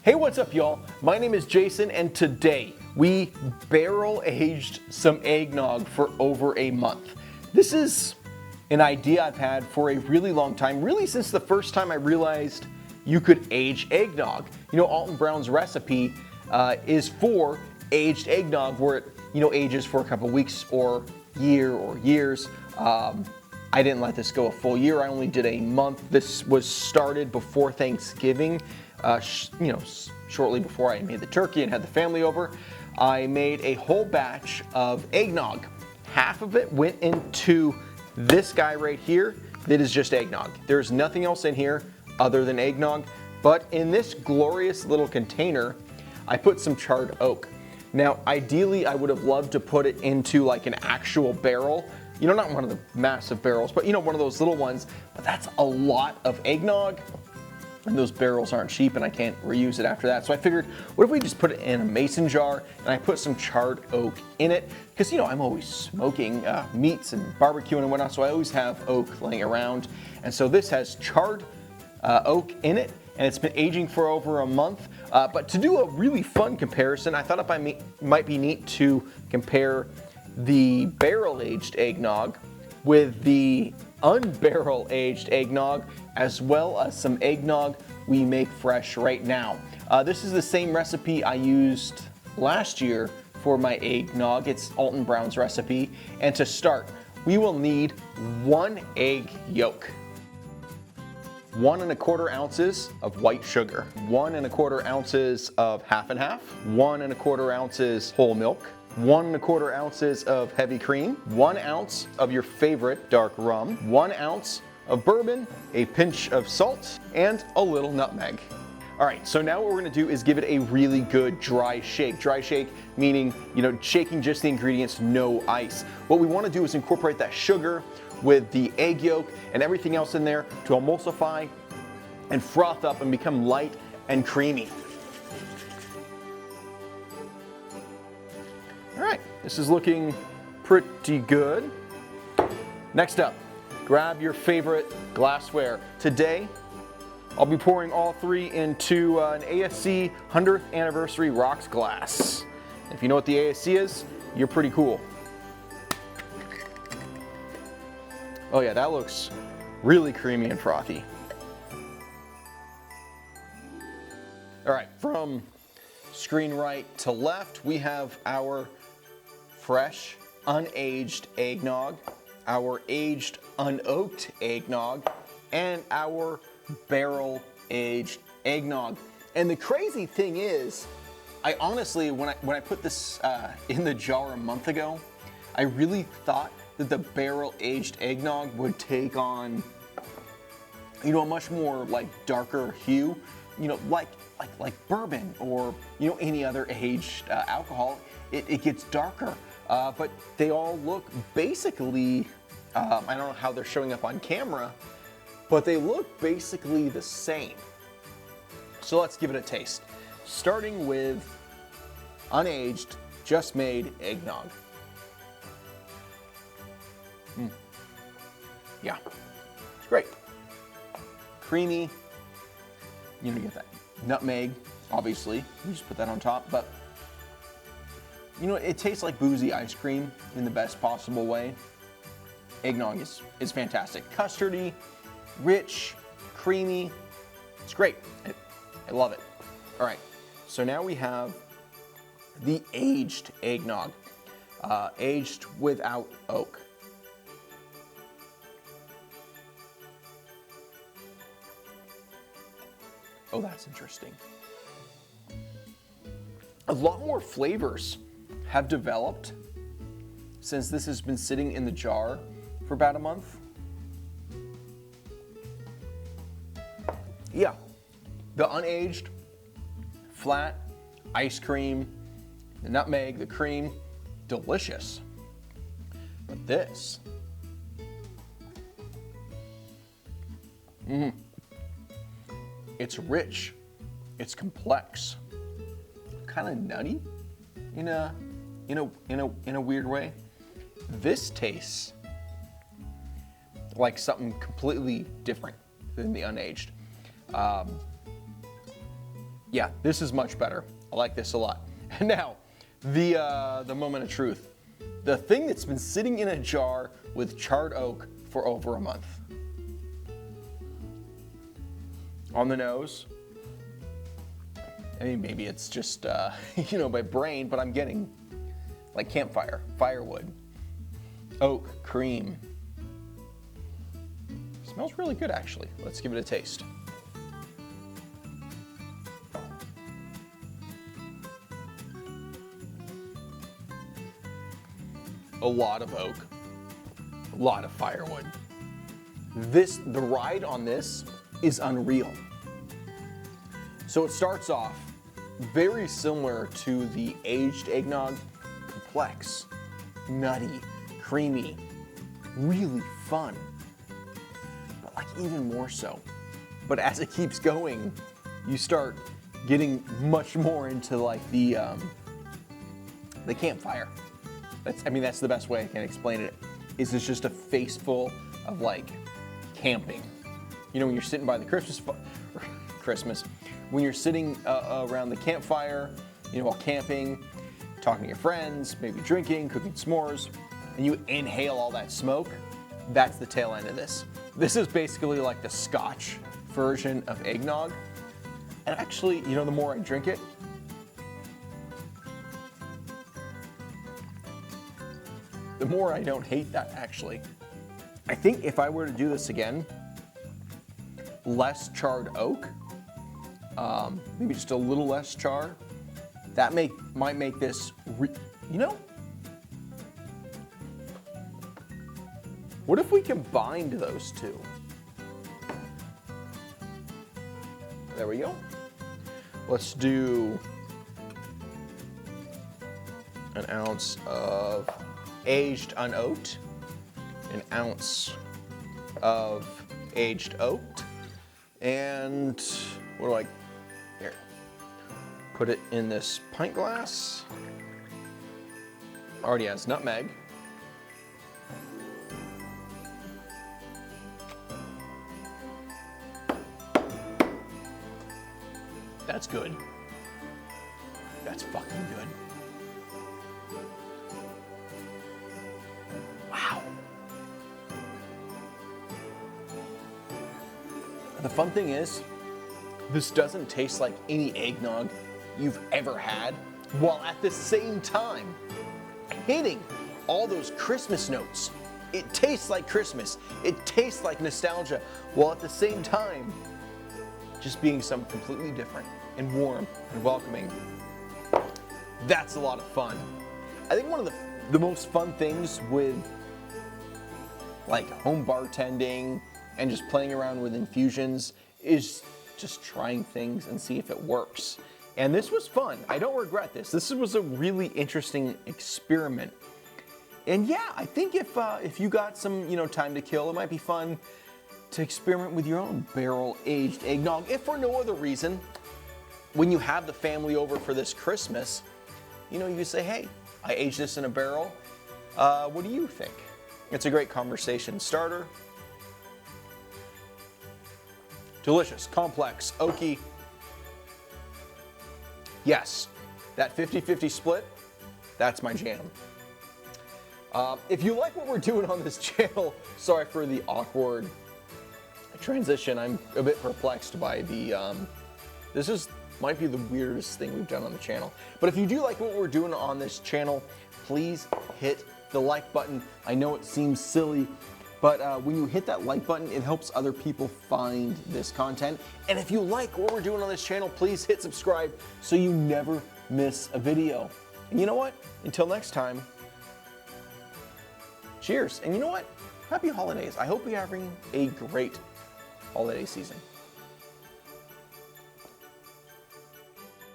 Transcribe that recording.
Hey, what's up, y'all? My name is Jason, and today we barrel aged some eggnog for over a month. This is an idea I've had for a really long time, really since the first time I realized you could age eggnog. You know, Alton Brown's recipe is for aged eggnog where it, ages for a couple weeks or year or years. I didn't let this go a full year. I only did a month. This was started before Thanksgiving. Shortly before I made the turkey and had the family over. I made a whole batch of eggnog. Half of it went into this guy right here that is just eggnog. There's nothing else in here other than eggnog, but in this glorious little container, I put some charred oak. Now, ideally, I would have loved to put it into like an actual barrel, not one of the massive barrels, but one of those little ones, but that's a lot of eggnog. And those barrels aren't cheap and I can't reuse it after that. So I figured, what if we just put it in a mason jar and I put some charred oak in it? Because I'm always smoking meats and barbecuing and whatnot, so I always have oak laying around. And so this has charred oak in it, and it's been aging for over a month. But to do a really fun comparison, I thought it might be neat to compare the barrel-aged eggnog with the unbarrel aged eggnog, as well as some eggnog we make fresh right now. This is the same recipe I used last year for my eggnog. It's Alton Brown's recipe. And to start, we will need 1 egg yolk, 1 1/4 ounces of white sugar, 1 1/4 ounces of half and half, 1 1/4 ounces whole milk, 1 1/4 ounces of heavy cream, 1 ounce of your favorite dark rum, 1 ounce of bourbon, a pinch of salt, and a little nutmeg. All right, so now what we're gonna do is give it a really good dry shake. Dry shake meaning, shaking just the ingredients, no ice. What we wanna do is incorporate that sugar with the egg yolk and everything else in there to emulsify and froth up and become light and creamy. All right, this is looking pretty good. Next up, grab your favorite glassware. Today, I'll be pouring all 3 into an ASC 100th anniversary rocks glass. If you know what the ASC is, you're pretty cool. Oh yeah, that looks really creamy and frothy. All right, from screen right to left, we have our fresh, unaged eggnog, our aged, unoaked eggnog, and our barrel-aged eggnog. And the crazy thing is, I honestly, when I put this in the jar a month ago, I really thought that the barrel-aged eggnog would take on, a much more like darker hue, like bourbon or any other aged alcohol. It gets darker. But they all look basically, I don't know how they're showing up on camera, but they look basically the same. So let's give it a taste. Starting with unaged, just made eggnog. Yeah, it's great. Creamy, you get that nutmeg, obviously. You just put that on top, but it tastes like boozy ice cream in the best possible way. Eggnog is fantastic. Custardy, rich, creamy. It's great. I love it. All right, so now we have the aged eggnog, aged without oak. Oh, that's interesting. A lot more flavors have developed since this has been sitting in the jar for about a month. Yeah, the unaged, flat, ice cream, the nutmeg, the cream, delicious. But this, it's rich, it's complex, kind of nutty in a weird way. This tastes like something completely different than the unaged. Yeah, this is much better. I like this a lot. And now, the moment of truth. The thing that's been sitting in a jar with charred oak for over a month. On the nose. I mean, maybe it's just, you know, my brain, but I'm getting like campfire, firewood, oak, cream. Smells really good, actually. Let's give it a taste. A lot of oak, a lot of firewood. The ride on this is unreal. So it starts off very similar to the aged eggnog, complex, nutty, creamy, really fun, but like even more so. But as it keeps going, you start getting much more into like the campfire. That's the best way I can explain it. Is it's just a face full of like camping. You know, when you're sitting by the Christmas, when you're sitting around the campfire, you know, while camping, talking to your friends, maybe drinking, cooking s'mores, and you inhale all that smoke, that's the tail end of this. This is basically like the Scotch version of eggnog. And actually, you know, the more I drink it, the more I don't hate that, actually. I think if I were to do this again, less charred oak, maybe just a little less char, that might make this, you know? What if we combined those two? There we go. Let's do an ounce of aged unoaked, an ounce of aged oaked, and what do I, here, put it in this pint glass. Already has nutmeg. That's good. That's fucking good. Wow. The fun thing is, this doesn't taste like any eggnog you've ever had, while at the same time hitting all those Christmas notes. It tastes like Christmas. It tastes like nostalgia, while at the same time just being something completely different and warm and welcoming. That's a lot of fun. I think one of the most fun things with like home bartending and just playing around with infusions is just trying things and see if it works. And this was fun. I don't regret this. This was a really interesting experiment. And yeah, I think if you got some, you know, time to kill, it might be fun to experiment with your own barrel-aged eggnog. If for no other reason, when you have the family over for this Christmas, you know, you say, hey, I aged this in a barrel. What do you think? It's a great conversation starter. Delicious, complex, oaky. Yes, that 50-50 split, that's my jam. If you like what we're doing on this channel, sorry for the awkward transition. I'm a bit perplexed by the, might be the weirdest thing we've done on the channel. But if you do like what we're doing on this channel, please hit the like button. I know it seems silly, but when you hit that like button, it helps other people find this content. And if you like what we're doing on this channel, please hit subscribe so you never miss a video. And you know what? Until next time, cheers. And you know what? Happy holidays. I hope you're having a great holiday season.